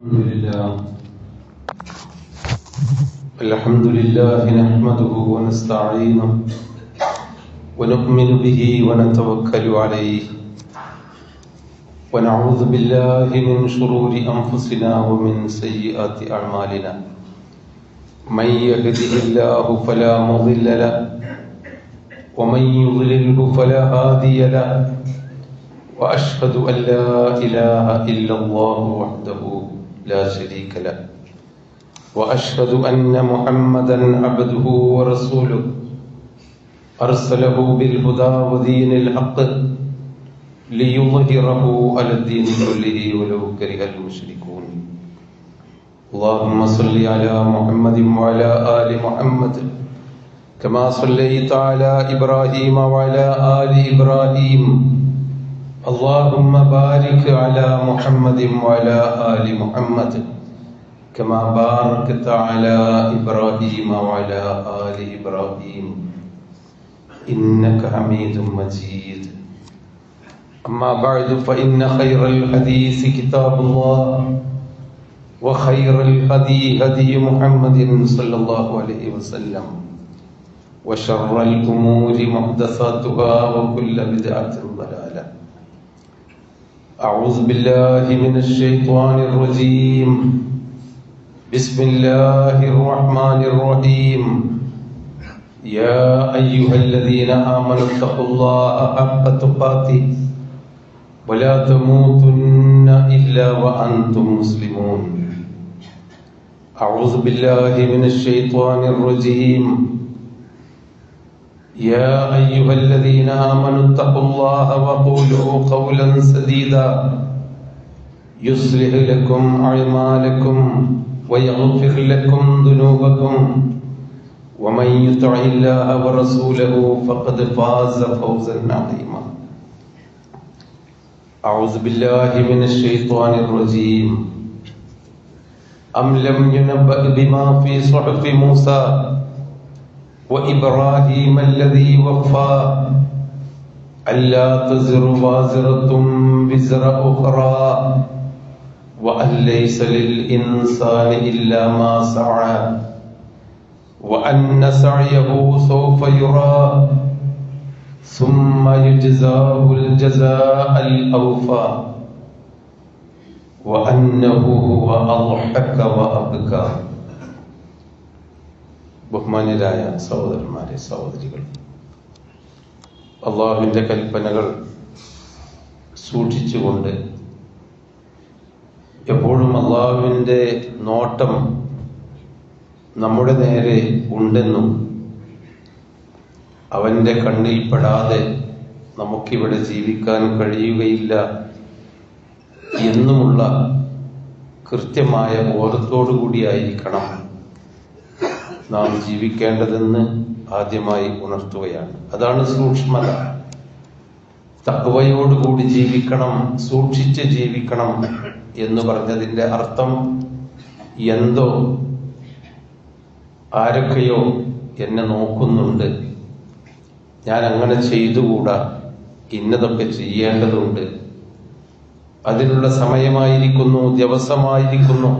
الحمد لله نحمده ونستعينه ونؤمن به ونتوكل عليه ونعوذ بالله من شرور أنفسنا ومن سيئات أعمالنا من يهده الله فلا مضل له ومن يضلله فلا هادي له وأشهد أن لا إله إلا الله وحده لا شريك له وأشهد أن محمدا عبده ورسوله أرسله بالهدى ودين الحق ليظهره على الدين كله ولو كره المشركون اللهم صل على محمد وعلى آل محمد كما صليت على إبراهيم وعلى آل إبراهيم اللهم بارك على محمد وعلى آل محمد كما باركت على إبراهيم وعلى آل إبراهيم إنك حميد مجيد أما بعد فإن خير الحديث كتاب الله وخير الهدي هدي محمد صلى الله عليه وسلم وشر الأمور محدثاتها وكل بدعة ضلالة أعوذ بالله من الشيطان الرجيم بسم الله الرحمن الرحيم يا أيها الذين آمنوا اتقوا الله حق تقاته ولا تموتن إلا وأنتم مسلمون أعوذ بالله من الشيطان الرجيم يا أيها الذين آمنوا اتقوا الله وقولوا قولا سديدا يصلح لكم أعمالكم ويغفر لكم ذنوبكم ومن يطع الله ورسوله فقد فاز فوزا عظيما أعوذ بالله من الشيطان الرجيم أم لم ينبأ بما في صحف موسى وإبراهيم الذي وفى ألا تزر وازرة وزر أخرى وأن ليس للإنسان إلا ما سعى وأن سعيه سوف يرى ثم يجزاه الجزاء الأوفى وأنه هو أضحك وأبكى ബഹുമാന്യരായ സഹോദരന്മാരെ സഹോദരികൾ, അള്ളാഹുവിൻ്റെ കൽപ്പനകൾ സൂക്ഷിച്ചുകൊണ്ട് എപ്പോഴും അള്ളാഹുവിൻ്റെ നോട്ടം നമ്മുടെ നേരെ ഉണ്ടെന്നും അവൻ്റെ കണ്ണിൽ പെടാതെ നമുക്കിവിടെ ജീവിക്കാൻ കഴിയുകയില്ല എന്നുമുള്ള കൃത്യമായ ബോധത്തോടു കൂടിയായിരിക്കണം നാം ജീവിക്കേണ്ടതെന്ന് ആദ്യമായി ഉണർത്തുകയാണ്. അതാണ് സൂക്ഷ്മത. തഖ്വയോടുകൂടി ജീവിക്കണം, സൂക്ഷിച്ച് ജീവിക്കണം എന്ന് പറഞ്ഞതിൻ്റെ അർത്ഥം എന്തോ ആരൊക്കെയോ എന്നെ നോക്കുന്നുണ്ട്, ഞാൻ അങ്ങനെ ചെയ്തുകൂടാ, ഇന്നതൊക്കെ ചെയ്യേണ്ടതുണ്ട്, അതിനുള്ള സമയമായിരിക്കുന്നു, ദിവസമായിരിക്കുന്നു,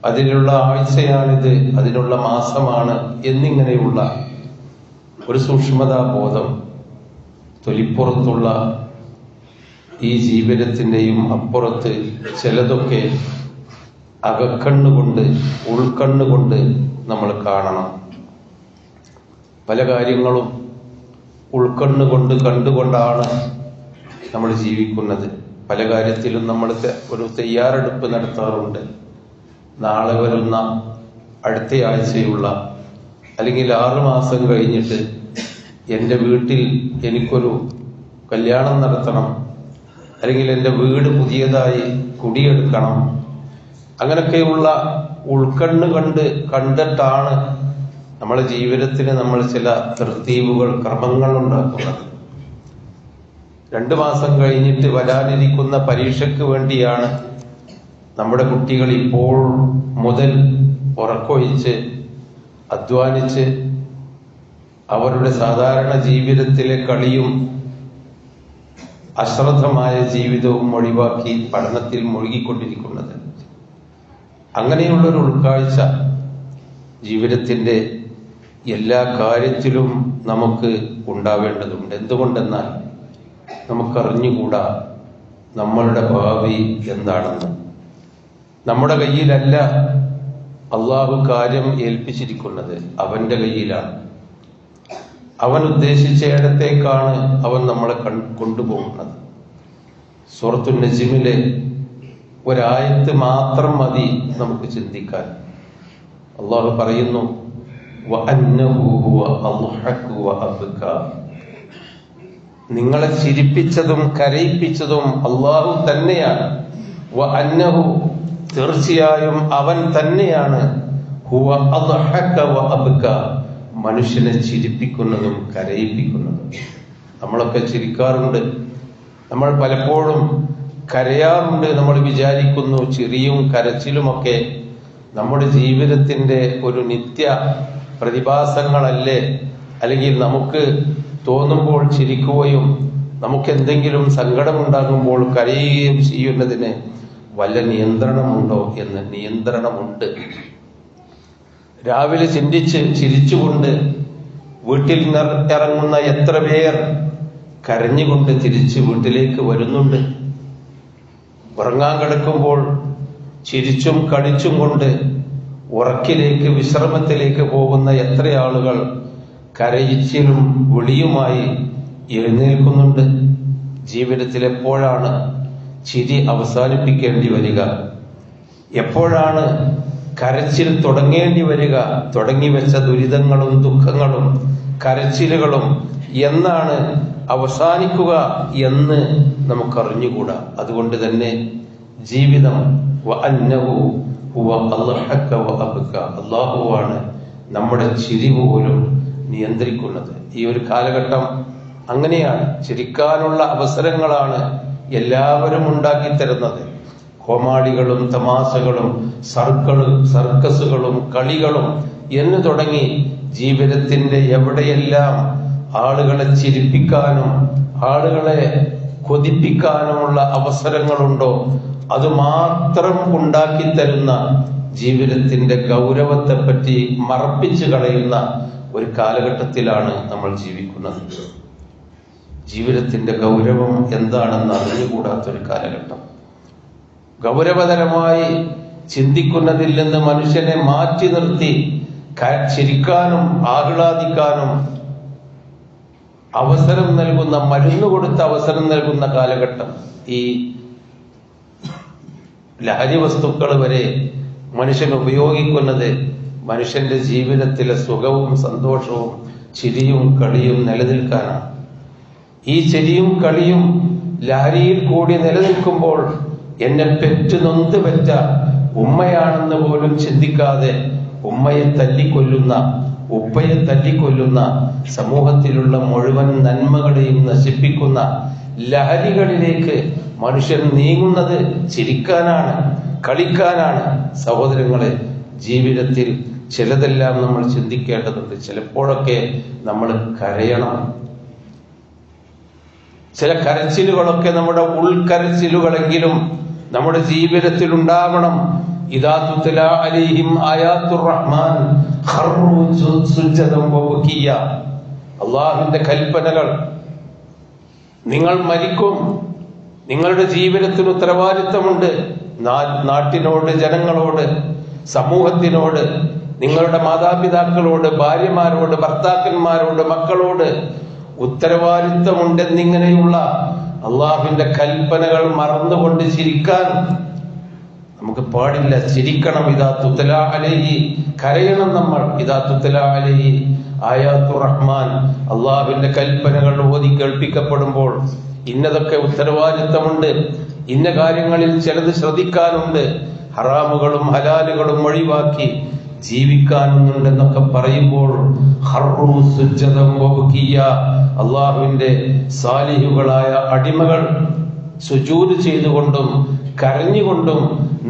അതിനുള്ള ആഴ്ചയാണിത്, അതിനുള്ള മാസമാണ് എന്നിങ്ങനെയുള്ള ഒരു സൂക്ഷ്മതാബോധം തൊലിപ്പുറത്തുള്ള ഈ ജീവിതത്തിൻ്റെയും അപ്പുറത്ത് ചിലതൊക്കെ അകക്കണ്ണുകൊണ്ട് ഉൾക്കണ്ണുകൊണ്ട് നമ്മൾ കാണണം. പല കാര്യങ്ങളും ഉൾക്കണ്ണുകൊണ്ട് കണ്ടുകൊണ്ടാണ് നമ്മൾ ജീവിക്കുന്നത്. പല കാര്യത്തിലും നമ്മൾ ഒരു തയ്യാറെടുപ്പ് നടത്താറുണ്ട്. നാളെ വരുന്ന അടുത്ത ആഴ്ചയുള്ള അല്ലെങ്കിൽ 6 മാസം കഴിഞ്ഞിട്ട് എൻ്റെ വീട്ടിൽ എനിക്കൊരു കല്യാണം നടത്തണം, അല്ലെങ്കിൽ എൻ്റെ വീട് പുതിയതായി കുടിയെടുക്കണം. അങ്ങനെയൊക്കെയുള്ള ഉൾക്കണ്ണ് കണ്ടിട്ടാണ് നമ്മുടെ ജീവിതത്തിന് നമ്മൾ ചില തർത്തീബുകൾ, ക്രമങ്ങൾ ഉണ്ടാക്കുന്നത്. 2 മാസം കഴിഞ്ഞിട്ട് വരാനിരിക്കുന്ന പരീക്ഷയ്ക്ക് വേണ്ടിയാണ് നമ്മുടെ കുട്ടികൾ ഇപ്പോൾ മുതൽ ഉറക്കൊഴിച്ച് അധ്വാനിച്ച് അവരുടെ സാധാരണ ജീവിതത്തിലെ കളിയും അശ്രദ്ധമായ ജീവിതവും ഒഴിവാക്കി പഠനത്തിൽ മുഴുകിക്കൊണ്ടിരിക്കുന്നത്. അങ്ങനെയുള്ളൊരു ഉൾക്കാഴ്ച ജീവിതത്തിൻ്റെ എല്ലാ കാര്യത്തിലും നമുക്ക് ഉണ്ടാവേണ്ടതുണ്ട്. എന്തുകൊണ്ടെന്നാൽ നമുക്കറിഞ്ഞുകൂടാ നമ്മളുടെ ഭാവി എന്താണെന്ന്. നമ്മുടെ കയ്യിലല്ല അള്ളാഹു കാര്യം ഏൽപ്പിച്ചിരിക്കുന്നത്, അവന്റെ കയ്യിലാണ്. അവൻ ഉദ്ദേശിച്ച ഇടത്തേക്കാണ് അവൻ നമ്മളെ കൊണ്ടുപോകുന്നത്. സൂറത്തുൻ നജ്മിലെ ഒരായത്ത് മാത്രം മതി നമുക്ക് ചിന്തിക്കാൻ. അള്ളാഹു പറയുന്നു, വഅന്നഹു ഹുവ അദ്ഹക വഅബ്ക. നിങ്ങളെ ചിരിപ്പിച്ചതും കരയിപ്പിച്ചതും അള്ളാഹു തന്നെയാണ്. വഅന്നഹു, തീർച്ചയായും അവൻ തന്നെയാണ്. ഹുവ അദ്ഹക വഅബ്ക, മനുഷ്യനെ ചിരിപ്പിക്കുന്നതും കരയിപ്പിക്കുന്നതും. നമ്മളൊക്കെ ചിരിക്കാറുണ്ട്, നമ്മൾ പലപ്പോഴും കരയാറുണ്ട്. നമ്മൾ വിചാരിക്കുന്നു ചിരിയും കരച്ചിലുമൊക്കെ നമ്മുടെ ജീവിതത്തിന്റെ ഒരു നിത്യ പ്രതിഭാസങ്ങളല്ലേ, അല്ലെങ്കിൽ നമുക്ക് തോന്നുമ്പോൾ ചിരിക്കുകയും നമുക്ക് എന്തെങ്കിലും സങ്കടമുണ്ടാകുമ്പോൾ കരയുകയും ചെയ്യുന്നതിന് വല്ല നിയന്ത്രണമുണ്ടോ എന്ന്. നിയന്ത്രണമുണ്ട്. രാവിലെ ചിരിച്ചുകൊണ്ട് വീട്ടിൽ ഇറങ്ങുന്ന എത്ര പേർ കരഞ്ഞുകൊണ്ട് തിരിച്ച് വീട്ടിലേക്ക് വരുന്നുണ്ട്. ഉറങ്ങാൻ കിടക്കുമ്പോൾ ചിരിച്ചും കളിച്ചും കൊണ്ട് ഉറക്കിലേക്ക് വിശ്രമത്തിലേക്ക് പോകുന്ന എത്ര ആളുകൾ കരയിച്ചിലും വിളിയുമായി എഴുന്നേൽക്കുന്നുണ്ട്. ജീവിതത്തിൽ എപ്പോഴാണ് ചിരി അവസാനിപ്പിക്കേണ്ടി വരിക? എപ്പോഴാണ് കരച്ചിൽ തുടങ്ങേണ്ടി വരിക? തുടങ്ങി വെച്ച ദുരിതങ്ങളും ദുഃഖങ്ങളും കരച്ചിലുകളും എന്നാണ് അവസാനിക്കുക എന്ന് നമുക്കറിഞ്ഞുകൂടാ. അതുകൊണ്ട് തന്നെ ജീവിതം വഅന്നഹു ഹുവ അദ്ഹക വഅബ്ക, അല്ലാഹുവാണ് നമ്മുടെ ചിരി പോലും നിയന്ത്രിക്കുന്നത്. ഈ ഒരു കാലഘട്ടം അങ്ങനെയാണ്. ചിരിക്കാനുള്ള അവസരങ്ങളാണ് എല്ലാവരും ഉണ്ടാക്കി തരുന്നത്. കോമാളികളും തമാശകളും സർക്കസുകളും കളികളും എന്ന് തുടങ്ങി ജീവിതത്തിന്റെ എവിടെയെല്ലാം ആളുകളെ ചിരിപ്പിക്കാനും ആളുകളെ കൊതിപ്പിക്കാനുമുള്ള അവസരങ്ങളുണ്ടോ അത് മാത്രം ഉണ്ടാക്കി തരുന്ന, ജീവിതത്തിന്റെ ഗൗരവത്തെപ്പറ്റി മറപ്പിച്ചു കളയുന്ന ഒരു കാലഘട്ടത്തിലാണ് നമ്മൾ ജീവിക്കുന്നത്. ജീവിതത്തിന്റെ ഗൗരവം എന്താണെന്ന് അറിഞ്ഞുകൂടാത്തൊരു കാലഘട്ടം. ഗൗരവതരമായി ചിന്തിക്കുന്നതിൽ നിന്ന് മനുഷ്യനെ മാറ്റി നിർത്തി ചിരിക്കാനും ആഹ്ലാദിക്കാനും അവസരം നൽകുന്ന, മരുന്ന് കൊടുത്ത അവസരം നൽകുന്ന കാലഘട്ടം. ഈ ലഹരി വസ്തുക്കൾ വരെ മനുഷ്യൻ ഉപയോഗിക്കുന്നത് മനുഷ്യന്റെ ജീവിതത്തിലെ സുഖവും സന്തോഷവും ചിരിയും കളിയും നിലനിൽക്കാനാണ്. ഈ ചിരിയും കളിയും ലഹരിയിൽ കൂടി നിലനിൽക്കുമ്പോൾ എന്നെ പെറ്റു നൊന്ത് വെച്ച ഉമ്മയാണെന്ന് പോലും ചിന്തിക്കാതെ ഉമ്മയെ തല്ലിക്കൊല്ലുന്ന, ഉപ്പയെ തല്ലിക്കൊല്ലുന്ന, സമൂഹത്തിലുള്ള മുഴുവൻ നന്മകളെയും നശിപ്പിക്കുന്ന ലഹരികളിലേക്ക് മനുഷ്യൻ നീങ്ങുന്നത് ചിരിക്കാനാണ്, കളിക്കാനാണ്. സഹോദരങ്ങളെ, ജീവിതത്തിൽ ചിലതെല്ലാം നമ്മൾ ചിന്തിക്കേണ്ടതുണ്ട്. ചിലപ്പോഴൊക്കെ നമ്മൾ കരയണം. ചില കരച്ചിലുകളൊക്കെ നമ്മുടെ ഉൾക്കരച്ചിലുകളെങ്കിലും നമ്മുടെ ജീവിതത്തിൽ ഉണ്ടാവണം. ഇദാ തുത്ലാ അലൈഹിം ആയാത്തുർ റഹ്മാൻ ഖറൂ സുജ്ജദൻ വബകിയ. അല്ലാഹുവിന്റെ കൽപ്പനകൾ. നിങ്ങൾ മരിക്കും, നിങ്ങളുടെ ജീവിതത്തിന് ഉത്തരവാദിത്തമുണ്ട്. നാട്ടിനോട്, ജനങ്ങളോട്, സമൂഹത്തിനോട്, നിങ്ങളുടെ മാതാപിതാക്കളോട്, ഭാര്യമാരോട്, ഭർത്താക്കന്മാരോട്, മക്കളോട് ഉത്തരവാദിത്തമുണ്ടെന്നിങ്ങനെയുള്ള അള്ളാഹുവിന്റെ കൽപ്പനകൾ മറന്നുകൊണ്ട് ചിരിക്കാൻ നമുക്ക് പാടില്ല. ചിരിക്കണം. ഇദാ തുത്ലാ അലൈഹി, കരയണം നമ്മൾ. ഇദാ തുത്ലാ അലൈഹി ആയാത്തുർ റഹ്മാൻ, അള്ളാഹുവിന്റെ കൽപ്പനകൾ ഓതി കേൾപ്പിക്കപ്പെടുമ്പോൾ ഇന്നതൊക്കെ ഉത്തരവാദിത്തമുണ്ട്, ഇന്ന കാര്യങ്ങളിൽ ചിലത് ശ്രദ്ധിക്കാനുണ്ട്, ഹറാമുകളും ഹലാലുകളും ഒഴിവാക്കി ജീവിക്കാനുണ്ടെന്നൊക്കെ പറയുമ്പോൾ അള്ളാഹുവിന്റെ സാലിഹുകളായ അടിമകൾ സുജൂദ് ചെയ്തുകൊണ്ടും കരഞ്ഞുകൊണ്ടും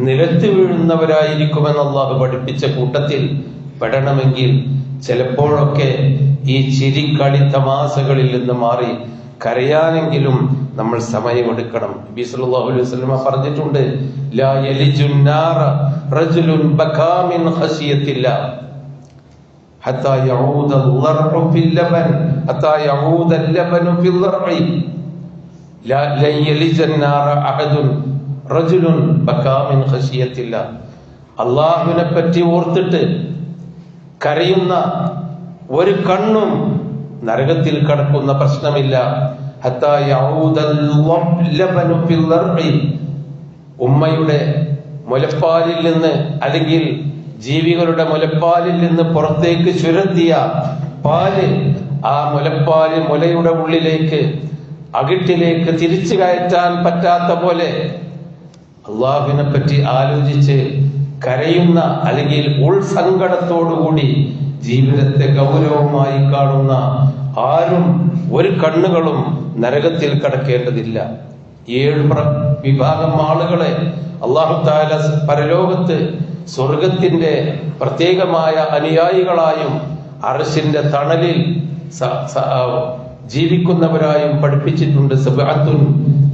നിലത്ത് വീഴുന്നവരായിരിക്കുമെന്ന് അള്ളാഹു പഠിപ്പിച്ച കൂട്ടത്തിൽ പെടണമെങ്കിൽ ചിലപ്പോഴൊക്കെ ഈ ചിരിക്കളി തമാശകളിൽ നിന്ന് മാറി കരയാനെങ്കിലും നമ്മൾ സമയമെടുക്കണം. നബി സല്ലല്ലാഹു അലൈഹി വസല്ലം പറഞ്ഞിട്ടുണ്ട്, ലാ യലിജുൻ നാറ റജുലുൻ ബകാ മിൻ ഖശിയത്തില്ലാ ഹത്താ യഊദ അൽ-ളർഉ ഫിൽ ലബൻ ഹത്താ യഊദ അൽ-ലബനു ഫിൽ ളർഇ ലാ യലിജൻ നാറ അഹദുൻ റജുലുൻ ബകാ മിൻ ഖശിയത്തില്ലാ. അല്ലാഹുവിനെ പറ്റി ഓർത്തിട്ട് കരയുന്ന ഒരു കണ്ണും നരകത്തിൽ കടക്കുന്ന പ്രശ്നമില്ല. ഹത്താ യഊദ അൽ-ലബനു ഫിൽ ളർഇ, ഉമ്മയുടെ മുലപ്പാലിൽ നിന്ന് അല്ലെങ്കിൽ ജീവികളുടെ മുലപ്പാലിൽ നിന്ന് പുറത്തേക്ക് ചുരത്തിയ പാല് ആ മുലപ്പാല് മുലയുടെ ഉള്ളിലേക്ക് അകിട്ടിലേക്ക് തിരിച്ചു കയറ്റാൻ പറ്റാത്ത പോലെ അള്ളാഹുവിനെ പറ്റി ആലോചിച്ച് കരയുന്ന അല്ലെങ്കിൽ ഉൾസങ്കടത്തോടുകൂടി ജീവിതത്തെ ഗൗരവമായി കാണുന്ന ആരും ഒരു കണ്ണുകളും നരകത്തിൽ കടക്കേണ്ടതില്ല. 7 വിഭാഗം ആളുകളെ അല്ലാഹു തആല പരലോകത്ത് സ്വർഗത്തിന്റെ പ്രത്യേകമായ അനുയായികളായും അർശിന്റെ തണലിൽ ജീവിക്കുന്നവരായും പഠിപ്പിച്ചിട്ടുണ്ട്. സബഅത്തുൻ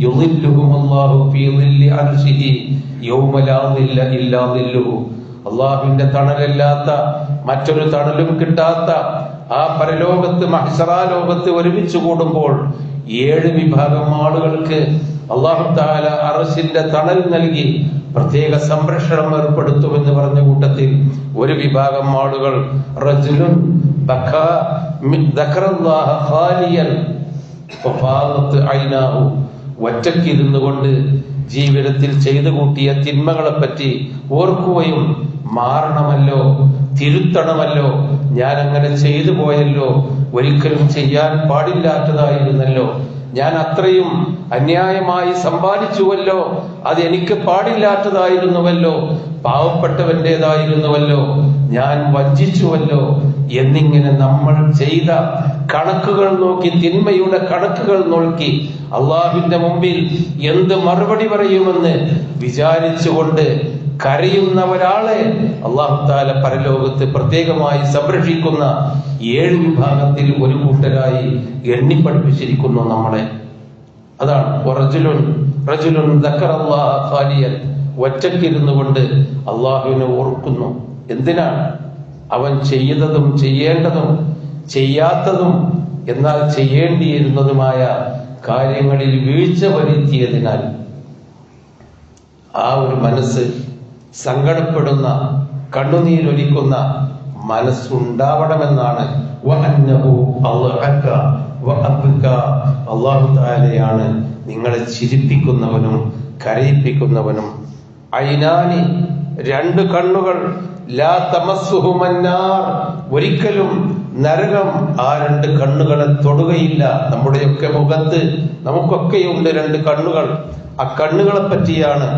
യുളില്ലുഹുമുല്ലാഹു ഫീ ളില്ലി അർശിഹി യൗമ ലാ ളില്ല ഇല്ലാ ളില്ലുഹു. അല്ലാഹുവിന്റെ തണലല്ലാത്ത മറ്റൊരു തണലും കിട്ടാത്ത ആ പരലോകത്ത് മഹ്ശറാ ലോകത്ത് ഒരുമിച്ച് കൂടുമ്പോൾ 7 വിഭാഗം ആളുകൾക്ക് അല്ലാഹു തആല അർശിന്റെ തണൽ നൽകി പ്രത്യേക സംരക്ഷണം ഏർപ്പെടുത്തുമെന്ന് പറഞ്ഞ കൂട്ടത്തിൽ ഒരു വിഭാഗം ആളുകൾ റജുലുൻ ബകാ ദക്കറല്ലാഹ ഖാലിയൻ ഫഫാദത് ഐനാഹു, ഒറ്റയ്ക്കിരുന്നു കൊണ്ട് ജീവിതത്തിൽ ചെയ്തു കൂട്ടിയ തിന്മകളെ പറ്റി ഓർക്കുകയും മാറണമല്ലോ, തിരുത്തണമല്ലോ, ഞാൻ അങ്ങനെ ചെയ്തു പോയല്ലോ, ഒരിക്കലും ചെയ്യാൻ പാടില്ലാത്തതായിരുന്നല്ലോ, ഞാൻ അത്രയും അന്യായമായി സമ്പാദിച്ചുവല്ലോ, അത് എനിക്ക് പാടില്ലാത്തതായിരുന്നുവല്ലോ, പാവപ്പെട്ടവന്റേതായിരുന്നുവല്ലോ, ഞാൻ വഞ്ചിച്ചുവല്ലോ എന്നിങ്ങനെ നമ്മൾ ചെയ്ത കണക്കുകൾ നോക്കി, തിന്മയുടെ കണക്കുകൾ നോക്കി അള്ളാഹുവിന്റെ മുമ്പിൽ എന്ത് മറുപടി പറയുമെന്ന് വിചാരിച്ചുകൊണ്ട് കരയുന്ന ഒരാളെ അല്ലാഹു തആല പരലോകത്ത് പ്രത്യേകമായി സംരക്ഷിക്കുന്ന 7 വിഭാഗത്തിൽ ഒരു കൂട്ടരായി എണ്ണിപ്പഠിപ്പിച്ചിരിക്കുന്നു നമ്മളെ. അതാണ് റജുലുൻ ദക്കറല്ലാഹ ഖാലിയൻ, ഒറ്റയ്ക്കിരുന്നു കൊണ്ട് അള്ളാഹുവിനെ ഓർക്കുന്നു. എന്തിനാണ്? അവൻ ചെയ്തതും ചെയ്യേണ്ടതും ചെയ്യാത്തതും എന്നാൽ ചെയ്യേണ്ടിയിരുന്നതുമായ കാര്യങ്ങളിൽ വീഴ്ച വരുത്തിയതിനാൽ ആ ഒരു മനസ്സ്, സങ്കടപ്പെടുന്ന കണ്ണുനീരൊലിക്കുന്ന മനസ്സുണ്ടാവണമെന്നാണ്. അല്ലാഹു തആലയാണ് നിങ്ങളെ ചിരിപ്പിക്കുന്നവനും കരയിപ്പിക്കുന്നവനും. ഐനാനി, 2 കണ്ണുകൾ, ലാ തമസ്സുഹുമന്നാർ, ഒരിക്കലും നരകം ആ 2 കണ്ണുകളെ തൊടുകയില്ല. നമ്മുടെയൊക്കെ മുഖത്ത് നമുക്കൊക്കെയുണ്ട് 2 കണ്ണുകൾ. ആ കണ്ണുകളെ പറ്റിയാണ്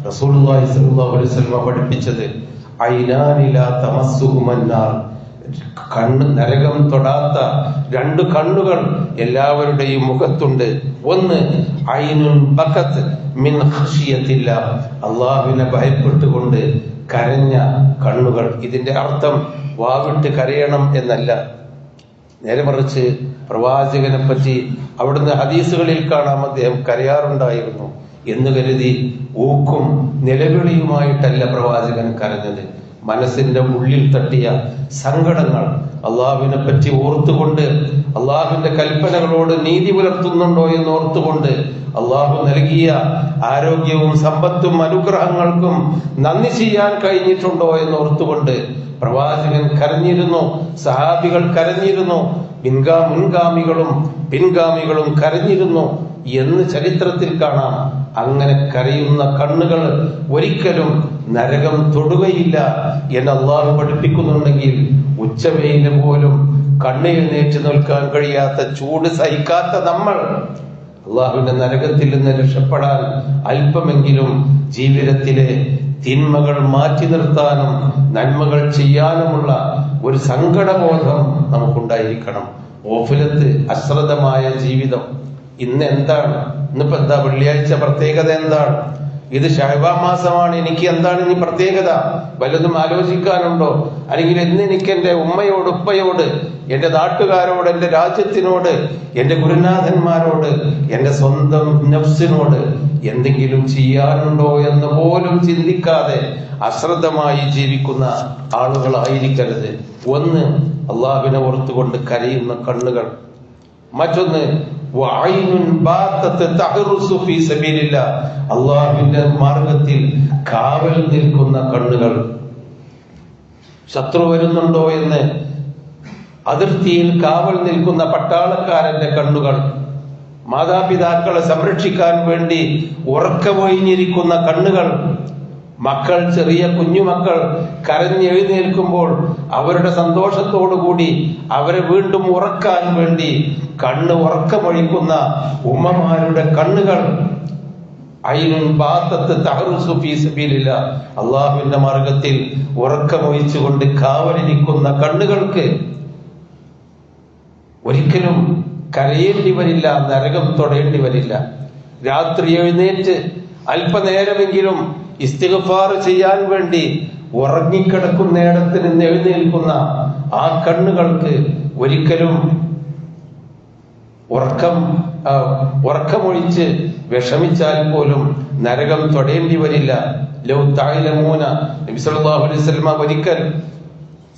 റസൂലുള്ളാഹി സ്വല്ലല്ലാഹു അലൈഹി വസല്ലം പഠിപ്പിച്ചത്. ഐനാനി ലാ തമസ്സുഹുമന്നാർ, നരകം തൊടാത്ത 2 കണ്ണുകൾ എല്ലാവരുടെയും മുഖത്തുണ്ട്. ഒന്ന് ഐനുൻ ബകത് മിൻ ഖശിയത്തില്ല, അല്ലാഹുവിനെ ഭയപ്പെട്ടുകൊണ്ട് കരഞ്ഞ കണ്ണുകൾ. ഇതിന്റെ അർത്ഥം വാവിട്ട് കരയണം എന്നല്ല, നേരെ മറിച്ച് പ്രവാചകനെ പറ്റി അവിടുന്ന് ഹദീസുകളിൽ കാണാം, അദ്ദേഹം കരയാറുണ്ടായിരുന്നു എന്ന് കരുതി ഊക്കും നിലവിളിയുമായിട്ടല്ല പ്രവാചകൻ കരഞ്ഞത്. മനസ്സിന്റെ ഉള്ളിൽ തട്ടിയ സങ്കടങ്ങൾ അള്ളാഹുവിനെ പറ്റി ഓർത്തുകൊണ്ട്, അള്ളാഹുവിന്റെ കൽപ്പനകളോട് നീതി പുലർത്തുന്നുണ്ടോ എന്ന് ഓർത്തുകൊണ്ട്, അള്ളാഹു നൽകിയ ആരോഗ്യവും സമ്പത്തും അനുഗ്രഹങ്ങൾക്കും നന്ദി ചെയ്യാൻ കഴിഞ്ഞിട്ടുണ്ടോ എന്ന് ഓർത്തുകൊണ്ട് പ്രവാചകൻ കരഞ്ഞിരുന്നു, സഹാബികൾ കരഞ്ഞിരുന്നു, മുൻഗാമികളും പിൻഗാമികളും കരഞ്ഞിരുന്നു എന്ന് ചരിത്രത്തിൽ കാണാം. അങ്ങനെ കരയുന്ന കണ്ണുകൾ ഒരിക്കലും നരകം തൊടുകയില്ല എന്ന് അള്ളാഹു പഠിപ്പിക്കുന്നുണ്ടെങ്കിൽ, ഉച്ചവെയില് പോലും കണ്ണെഴുന്നേറ്റ് നിൽക്കാൻ കഴിയാത്ത ചൂട് സഹിക്കാത്ത നമ്മൾ അള്ളാഹുവിന്റെ നരകത്തിൽ നിന്ന് രക്ഷപ്പെടാൻ അല്പമെങ്കിലും ജീവിതത്തിലെ തിന്മകൾ മാറ്റി നിർത്താനും നന്മകൾ ചെയ്യാനുമുള്ള ഒരു സങ്കടബോധം നമുക്കുണ്ടായിരിക്കണം. ഓഫിലത്ത് അശ്രദ്ധമായ ജീവിതം. ഇന്ന് എന്താണ്? ഇന്നിപ്പോ എന്താ വെള്ളിയാഴ്ച പ്രത്യേകത എന്താണ്? ഇത് ശഅബാൻ മാസമാണ്, എനിക്ക് എന്താണ് ഇനി പ്രത്യേകത, വല്ലതും ആലോചിക്കാനുണ്ടോ? അല്ലെങ്കിൽ ഇന്ന് എനിക്ക് എൻ്റെ ഉമ്മയോട്, ഉപ്പയോട്, എൻ്റെ നാട്ടുകാരോട്, എൻ്റെ രാജ്യത്തിനോട്, എൻ്റെ ഗുരുനാഥന്മാരോട്, എൻ്റെ സ്വന്തം നഫ്സിനോട് എന്തെങ്കിലും ചെയ്യാനുണ്ടോ എന്ന് പോലും ചിന്തിക്കാതെ അശ്രദ്ധമായി ജീവിക്കുന്ന ആളുകളായിരിക്കരുത്. ഒന്ന്, അള്ളാഹുവിനെ ഓർത്തുകൊണ്ട് കരയുന്ന കണ്ണുകൾ. മറ്റൊന്ന്, അള്ളാഹുവിന്റെ മാർഗത്തിൽ കാവൽ നിൽക്കുന്ന കണ്ണുകൾ. ശത്രു വരുന്നുണ്ടോ എന്ന് അതിർത്തിയിൽ കാവൽ നിൽക്കുന്ന പട്ടാളക്കാരന്റെ കണ്ണുകൾ. മാതാപിതാക്കളെ സംരക്ഷിക്കാൻ വേണ്ടി ഉറക്കമൊഴിഞ്ഞിരിക്കുന്ന കണ്ണുകൾ. മക്കൾ, ചെറിയ കുഞ്ഞുമക്കൾ കരഞ്ഞെഴുന്നേൽക്കുമ്പോൾ അവരുടെ സന്തോഷത്തോടുകൂടി അവരെ വീണ്ടും ഉറക്കാൻ വേണ്ടി കണ്ണ് ഉറക്കമൊഴിക്കുന്ന ഉമ്മമാരുടെ കണ്ണുകൾ. ഐനുൻ ബാത്തത്ത് തഹറുസു ഫീ സബീലില്ലാ, അള്ളാഹുവിന്റെ മാർഗത്തിൽ ഉറക്കമൊഴിച്ചുകൊണ്ട് കാവലിരിക്കുന്ന കണ്ണുകൾക്ക് ഒരിക്കലും കരയേണ്ടി വരില്ല, നരകം തൊടേണ്ടി വരില്ല. രാത്രി എഴുന്നേറ്റ് അല്പനേരമെങ്കിലും ഇസ്തിഗ്ഫാർ ചെയ്യാൻ വേണ്ടി ഉറങ്ങിക്കിടക്കുന്നിടത്ത് നിന്ന് എഴുന്നേൽക്കുന്ന ആ കണ്ണുകൾക്ക് ഒരിക്കലും ഉറക്കമൊഴിച്ച് വിഷമിച്ചാൽ പോലും നരകം തൊടേണ്ടി വരില്ല. ലൗ തഅലമൂന, നബി സല്ലല്ലാഹു അലൈഹി വസല്ലം ഒരിക്കൽ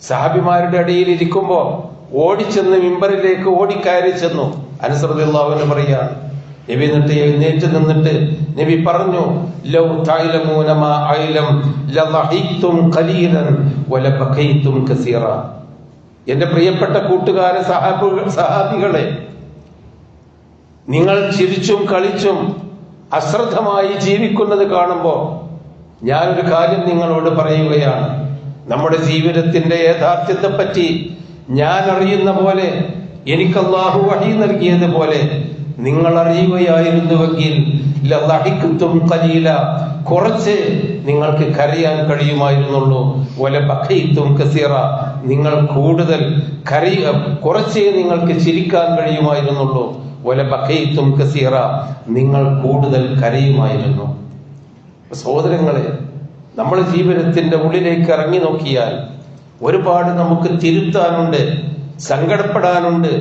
സഹാബിമാരുടെ ഇടയിൽ ഇരിക്കുമ്പോ ഓടിച്ചെന്ന് മിമ്പറിലേക്ക് ഓടിക്കയറി ചെന്നു. അനസ് റളിയല്ലാഹു അൻഹു പറയാണ്, നബി എന്നിട്ട് എഴുന്നേറ്റ് നിന്നിട്ട് നബി പറഞ്ഞു, ലൗ തഅലമൂന മാ അഅലം ലളഹിഖ്തും ഖലീലൻ വലബഖൈതും കസീറ. എന്റെ പ്രിയപ്പെട്ട കൂട്ടുകാരെ, സഹാബികളെ, നിങ്ങൾ ചിരിച്ചും കളിച്ചും അശ്രദ്ധമായി ജീവിക്കുന്നത് കാണുമ്പോ ഞാനൊരു കാര്യം നിങ്ങളോട് പറയുകയാണ്. നമ്മുടെ ജീവിതത്തിന്റെ യാഥാർത്ഥ്യത്തെ പറ്റി ഞാൻ അറിയുന്ന പോലെ, എനിക്ക് അല്ലാഹു വഹി നൽകിയതുപോലെ നിങ്ങൾ അറിയുകയായിരുന്നുവെങ്കിൽ ലളഹിഖ്തും ഖലീല, കുറച്ച് നിങ്ങൾക്ക് കരയാൻ കഴിയുമായിരുന്നുള്ളൂ. വലബഖൈതും കസീറ, നിങ്ങൾ കൂടുതൽ കുറച്ചേ നിങ്ങൾക്ക് ചിരിക്കാൻ കഴിയുമായിരുന്നുള്ളൂ. വലബഖൈതും കസീറ, നിങ്ങൾ കൂടുതൽ കരയുമായിരുന്നു. സഹോദരങ്ങളെ, നമ്മൾ ജീവിതത്തിന്റെ ഉള്ളിലേക്ക് ഇറങ്ങി നോക്കിയാൽ ഒരുപാട് നമുക്ക് തിരുത്താനുണ്ട്, സങ്കടപ്പെടാനുണ്ട്,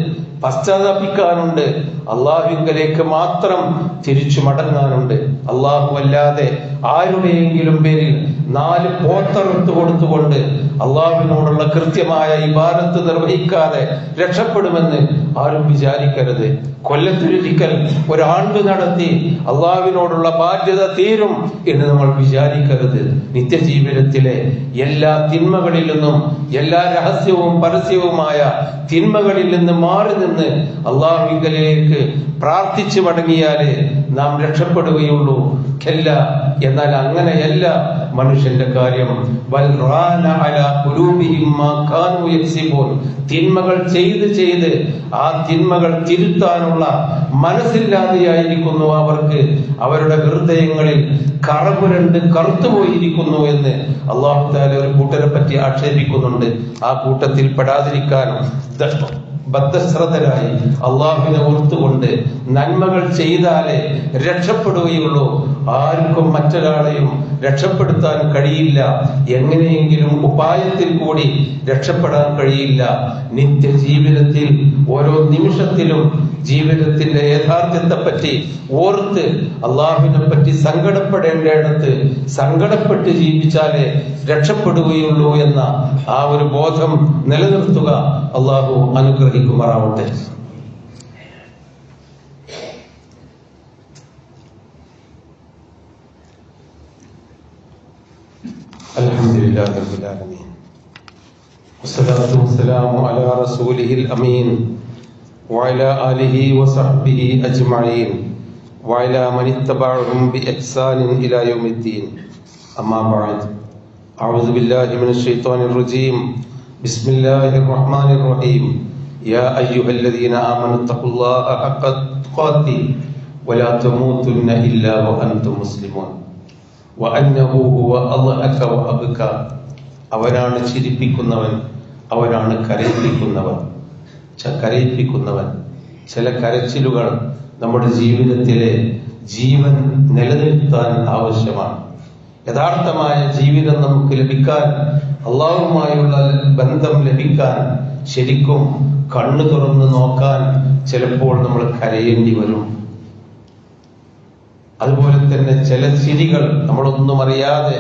പശ്ചാത്തപിക്കാനുണ്ട്, അള്ളാഹുവിങ്കലേക്ക് മാത്രം തിരിച്ചു മടങ്ങാനുണ്ട്. അള്ളാഹു അല്ലാതെ ആരുടെയെങ്കിലും പേരിൽ 4 പോത്തറുത്ത് കൊടുത്തുകൊണ്ട് അള്ളാഹുവിനോടുള്ള കൃത്യമായ ഇബാദത്ത് നിർവഹിക്കാതെ രക്ഷപ്പെടുമെന്ന് ആരും വിചാരിക്കരുത്. കൊല്ലത്തിലൊരിക്കൽ ഒരാണ്ട് നടത്തി അള്ളാഹുവിനോടുള്ള ബാധ്യത തീരും എന്ന് നമ്മൾ വിചാരിക്കരുത്. നിത്യജീവിതത്തിലെ എല്ലാ തിന്മകളിൽ നിന്നും, എല്ലാ രഹസ്യവും പരസ്യവുമായ തിന്മകളിൽ നിന്ന് മാറി നിന്ന് അള്ളാഹുവിങ്കലേക്ക് പ്രാർത്ഥിച്ചു മടങ്ങിയാലേ നാം രക്ഷപ്പെടുകയുള്ളൂ. എന്നാൽ അങ്ങനെയല്ല മനുഷ്യന്റെ കാര്യം. തിന്മകൾ ചെയ്ത് ആ തിന്മകൾ തിരുത്താനുള്ള മനസ്സില്ലാതെയായിരിക്കുന്നു അവർക്ക്. അവരുടെ ഹൃദയങ്ങളിൽ കറപുരണ്ട് കറുത്തുപോയിരിക്കുന്നു എന്ന് അല്ലാഹു തആല ഒരു കൂട്ടരെ പറ്റി ആക്ഷേപിക്കുന്നുണ്ട്. ആ കൂട്ടത്തിൽ പെടാതിരിക്കാനും ബദ്ധശ്രദ്ധരായി അള്ളാഹുവിനെ ഓർത്തുകൊണ്ട് നന്മകൾ ചെയ്താലേ രക്ഷപ്പെടുകയുള്ളൂ. ആർക്കും മറ്റൊരാളെയും രക്ഷപ്പെടുത്താൻ കഴിയില്ല. എങ്ങനെയെങ്കിലും ഉപായത്തിൽ കൂടി രക്ഷപ്പെടാൻ കഴിയില്ല. നിത്യജീവിതത്തിൽ ഓരോ നിമിഷത്തിലും ജീവിതത്തിന്റെ യഥാർത്ഥ്യത്തെ പറ്റി ഓർത്ത് അള്ളാഹുവിനെ പറ്റി സങ്കടപ്പെടേണ്ടിടത്ത് സങ്കടപ്പെട്ട് ജീവിച്ചാലേ രക്ഷപ്പെടുകയുള്ളൂ എന്ന ആ ഒരു ബോധം നിലനിർത്തുക. അള്ളാഹു അനുഗ്രഹിക്കുമാറാവട്ടെ. അൽഹംദുലില്ലാഹി റബ്ബിൽ ആലമീൻ വസ്സലാത്തു വസ്സലാമു അലാ റസൂലിഹിൽ അമീൻ വഅലാ ആലിഹി വസഹ്ബിഹി അജ്മഈൻ വഅലാ മൻ ഇത്തബഅഹും ബിഇഹ്സാനിൻ ഇലാ യൗമിദ്ദീൻ. അമ്മാ ബഅദ്. അഊദു ബില്ലാഹി മിനശ് ശൈത്വാനിർ റജീം. ബിസ്മില്ലാഹിർ റഹ്മാനിർ റഹീം. യാ അയ്യുഹല്ലദീന ആമനൂ തഖുല്ലാഹ ഹഖ്ക തുഖാതിഹി വലാ തമൂതുന്ന ഇല്ലാ വഅൻതും മുസ്ലിമൂൻ വഅന്നഹു ഹുവ അദ്ഹക വഅബ്ക. അവനാണ് ചിരിപ്പിക്കുന്നവൻ, അവനാണ് കരയിപ്പിക്കുന്നവൻ. ചില കരച്ചിലുകൾ നമ്മുടെ ജീവിതത്തിലെ ജീവൻ നിലനിർത്താൻ ആവശ്യമാണ്. യഥാർത്ഥമായ ജീവിതം നമുക്ക് ലഭിക്കാൻ, അള്ളാഹുവുമായുള്ള ബന്ധം ലഭിക്കാൻ ശരിക്കും കണ്ണു തുറന്ന് നോക്കാൻ ചിലപ്പോൾ നമ്മൾ കരയേണ്ടി വരും. അതുപോലെ തന്നെ ചില ചിരികൾ നമ്മളൊന്നും അറിയാതെ,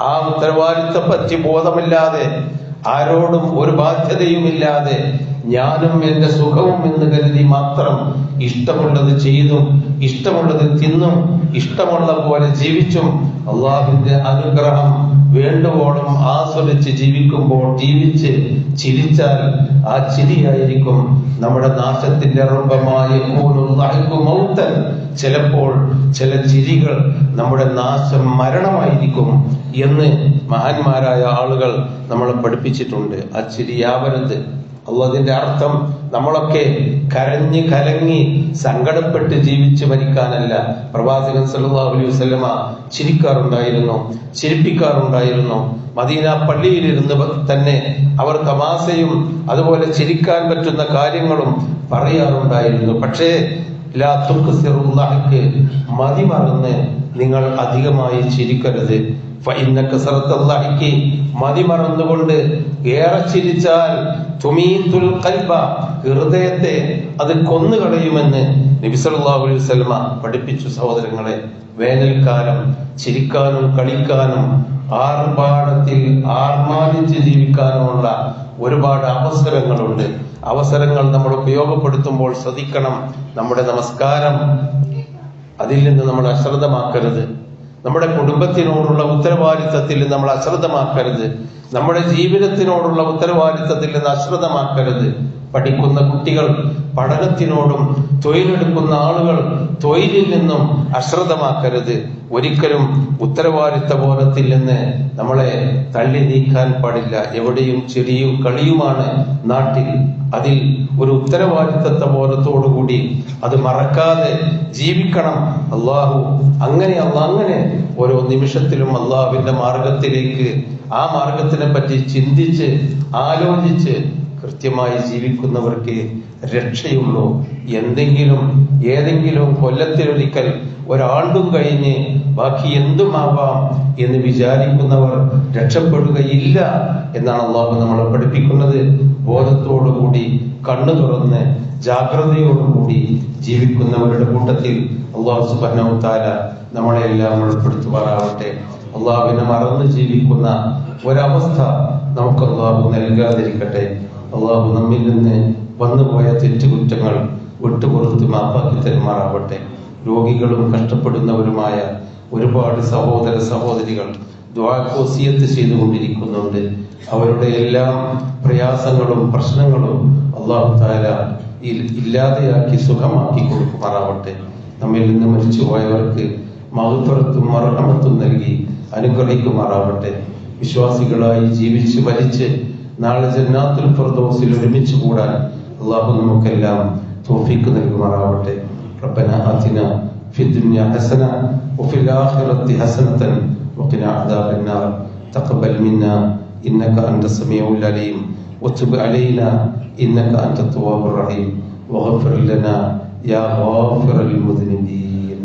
ആ ഉത്തരവാദിത്തം പറ്റി ബോധമില്ലാതെ, ആരോടും ഒരു ബാധ്യതയുമില്ലാതെ ഞാനും എന്റെ സുഖവും എന്ന് കരുതി മാത്രം ഇഷ്ടമുള്ളത് ചെയ്തും ഇഷ്ടമുള്ളത് തിന്നും ഇഷ്ടമുള്ള പോലെ ജീവിച്ചും അള്ളാഹുവിന്റെ അനുഗ്രഹം വേണ്ടുവോളം ആസ്വദിച്ച് ജീവിച്ച് ചിരിച്ചാൽ ആ ചിരിയായിരിക്കും നമ്മുടെ നാശത്തിന്റെ റബ്ബമായ മൗതൻ. ചിലപ്പോൾ ചില ചിരികൾ നമ്മുടെ നാശം മരണമായിരിക്കും എന്ന് മഹാന്മാരായ ആളുകൾ നമ്മളെ പഠിപ്പിച്ചിട്ടുണ്ട്. ആ ചിരിയാവരുത്. അള്ളാഹുവിന്റെ അർത്ഥം നമ്മളൊക്കെ കരഞ്ഞ് കലങ്ങി സങ്കടപ്പെട്ട് ജീവിച്ച് മരിക്കാനല്ല. പ്രവാചകൻ സല്ലല്ലാഹു അലൈഹി വസല്ലമ ചിരിക്കാറുണ്ടായിരുന്നു, ചിരിപ്പിക്കാറുണ്ടായിരുന്നു. മദീന പള്ളിയിലിരുന്ന് തന്നെ അവർ തമാശയും അതുപോലെ ചിരിക്കാൻ പറ്റുന്ന കാര്യങ്ങളും പറയാറുണ്ടായിരുന്നു. പക്ഷേ ലാ തുക്സിറുല്ലാഹിക്ക്, മതിമറന്ന് നിങ്ങൾ അധികമായി ചിരിക്കരുത്. ഫഇന്നകസറത്തുല്ലാഹിക്ക്, മതിമറന്നുകൊണ്ട് ഏറെ ചിരിച്ചാൽ തുമീതുൽ ഖൽബ, ഹൃദയത്തെ അത് കൊന്നുകളയുമെന്ന് നബി സല്ലല്ലാഹു അലൈഹി വസല്ലമ പഠിപ്പിച്ചു. സഹോദരങ്ങളെ, വേനൽക്കാലം ചിരിക്കാനും കളിക്കാനും ആർഭാടത്തിൽ ആർമാദിച്ച് ജീവിക്കാനുമുള്ള ഒരുപാട് അവസരങ്ങളുണ്ട്. അവസരങ്ങൾ നമ്മൾ ഉപയോഗപ്പെടുത്തുമ്പോൾ ശ്രദ്ധിക്കണം. നമ്മുടെ നമസ്കാരം, അതിൽ നിന്ന് നമ്മൾ അശ്രദ്ധമാക്കരുത്. നമ്മുടെ കുടുംബത്തിനോടുള്ള ഉത്തരവാദിത്തത്തിൽ നമ്മൾ അശ്രദ്ധമാക്കരുത്. നമ്മുടെ ജീവിതത്തിനോടുള്ള ഉത്തരവാദിത്തത്തിൽ നിന്ന് അശ്രദ്ധമാക്കരുത്. പഠിക്കുന്ന കുട്ടികൾ പഠനത്തിനോടും തൊഴിലെടുക്കുന്ന ആളുകൾ തൊഴിലിൽ നിന്നും അശ്രദ്ധമാക്കരുത്. ഒരിക്കലും ഉത്തരവാദിത്ത ബോധത്തിൽ നിന്ന് നമ്മളെ തള്ളി നീക്കാൻ പാടില്ല. എവിടെയും ചിരിയും കളിയുമാണ് നാട്ടിൽ. അതിൽ ഒരു ഉത്തരവാദിത്ത ബോധത്തോടുകൂടി അത് മറക്കാതെ ജീവിക്കണം. അങ്ങനെ ഓരോ നിമിഷത്തിലും അള്ളാഹുവിന്റെ മാർഗത്തിലേക്ക്, ആ മാർഗത്തിനെ പറ്റി ചിന്തിച്ച് ആലോചിച്ച് കൃത്യമായി ജീവിക്കുന്നവർക്ക് രക്ഷയുള്ളൂ. ഏതെങ്കിലും കൊല്ലത്തിലൊരിക്കൽ ഒരാണ്ടും കഴിഞ്ഞ് ബാക്കി എന്തുമാവാം എന്ന് വിചാരിക്കുന്നവർ രക്ഷപ്പെടുകയില്ല എന്നാണ് അള്ളാഹു നമ്മളെ പഠിപ്പിക്കുന്നത്. ബോധത്തോടുകൂടി കണ്ണു തുറന്ന് ജാഗ്രതയോടുകൂടി ജീവിക്കുന്നവരുടെ കൂട്ടത്തിൽ അള്ളാഹു സുബ്ഹാനഹു തആല നമ്മളെല്ലാം ഉൾപ്പെടുത്തുമാറാവട്ടെ. അള്ളാഹുവിനെ മറന്ന് ജീവിക്കുന്ന ഒരവസ്ഥ നമുക്ക് അള്ളാഹു നൽകാതിരിക്കട്ടെ. അള്ളാഹു നമ്മിൽ നിന്ന് വന്നുപോയ തെറ്റുകുറ്റങ്ങൾ വിട്ടുപുറത്ത് മാപ്പാക്കി തരുമാറാവട്ടെ. രോഗികളും കഷ്ടപ്പെടുന്നവരുമായ ഒരുപാട് സഹോദര സഹോദരികൾ ദുആക്ക് വസിയത്ത് ചെയ്തുകൊണ്ടിരിക്കുന്നുണ്ട്. അവരുടെ എല്ലാം പ്രയാസങ്ങളും പ്രശ്നങ്ങളും അല്ലാഹു തആല ഇല്ലാതെയാക്കി സുഖമാക്കി കൊടുക്കുമാറാവട്ടെ. നമ്മിൽ നിന്ന് മരിച്ചുപോയവർക്ക് മഗ്ഫിറത്തും മർഹമത്തും നൽകി അനുഗ്രഹിക്കുമാറാവട്ടെ. വിശ്വാസികളായി ജീവിച്ച് മരിച്ച് നാളെ ജന്നാത്തുൽ ഫിർദൗസിൽ ഒരുമിച്ച് കൂടാൻ അല്ലാഹു നമുക്കെല്ലാം തൗഫീഖ് നൽകുമാറാവട്ടെ. റബ്ബനാ ആതിനാ ഫിദ്ദുനിയ ഹസന വഫിൽ ആഖിറതി ഹസനതൻ വഖിനാ അദാബന്നാർ. തഖബ്ബൽ മിന്നാ ഇന്നക അൻതസ് സമീഉൽ അലീം വതുബ് അലൈനാ ഇന്നക അൻതത് തവ്വാബുർ റഹീം വഗ്ഫിർ ലനാ യാ ഗാഫിറൽ മുദ്നിബീൻ.